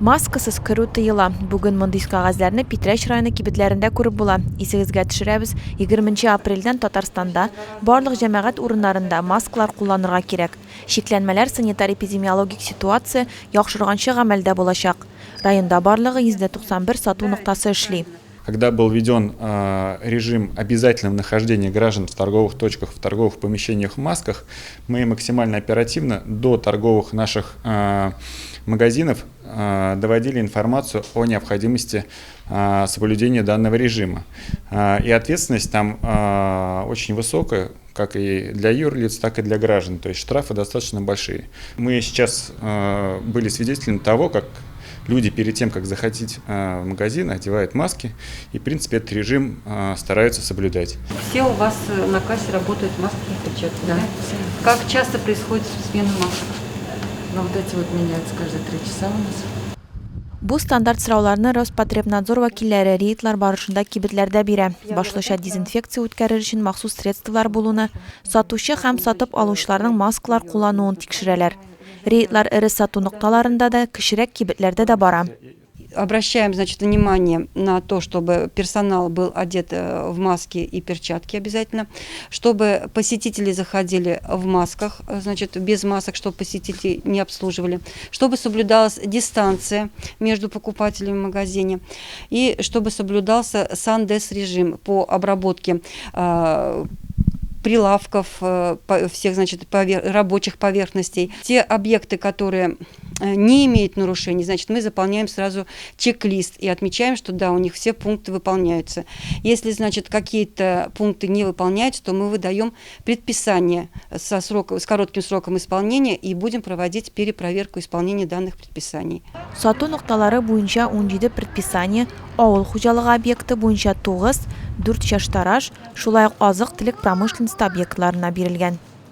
Маскасыз кіру тыйыла. Бүгін мондый кагазларны Питрәч районы кибетләрендә күреп була. Исегезгә төшерәбез, 20 апрельдән Татарстанда барлык җәмәгать урыннарында маскалар кулланырга кирәк. Шикләнмәләр санитар-эпидемиологик ситуация яхшырганчы гамәлдә булачак. Районда барлыгы 191 сату ноктасы эшли. Когда был введен режим обязательного нахождения граждан в торговых точках, в торговых помещениях в масках, мы максимально оперативно до торговых наших магазинов доводили информацию о необходимости соблюдения данного режима. И ответственность там очень высокая, как и для юрлиц, так и для граждан, то есть штрафы достаточно большие. Мы сейчас были свидетелями того, как люди перед тем, как заходить в магазин, одевают маски и, в принципе, этот режим стараются соблюдать. Все у вас на кассе работают в масках и перчатках, да? Как часто происходит смена масок? Ну, вот эти вот меняются каждые 3 часа у нас. Бу стандарт сорауларны Роспотребнадзор вәкилләре рейдлар барышында кибетләрдә бирә. Башлыча дезинфекция үткәрер өчен махсус средстволар булуны, сатучы һәм сатып алучыларның маскалар куллануын тикшерәләр. Рейдлар эре сату нокталарында да, кечерәк кибетләрдә дә бара. Обращаем, значит, внимание на то, чтобы персонал был одет в маски и перчатки обязательно, чтобы посетители заходили в масках, значит, без масок, чтобы посетители не обслуживали, чтобы соблюдалась дистанция между покупателями в магазине и чтобы соблюдался сан-дез-режим по обработке прилавков, всех, значит, рабочих поверхностей. Те объекты, которые не имеют нарушений, значит, мы заполняем сразу чек-лист и отмечаем, что да, у них все пункты выполняются. Если, значит, какие-то пункты не выполняются, то мы выдаем предписание с коротким сроком исполнения и будем проводить перепроверку исполнения данных предписаний. Сату нокталары буенча 17 предписание, авыл хуҗалыгы объекты буенча 9, 4 чаштараш, шулай ук азык-төлек промышленности объектларына бирелгән.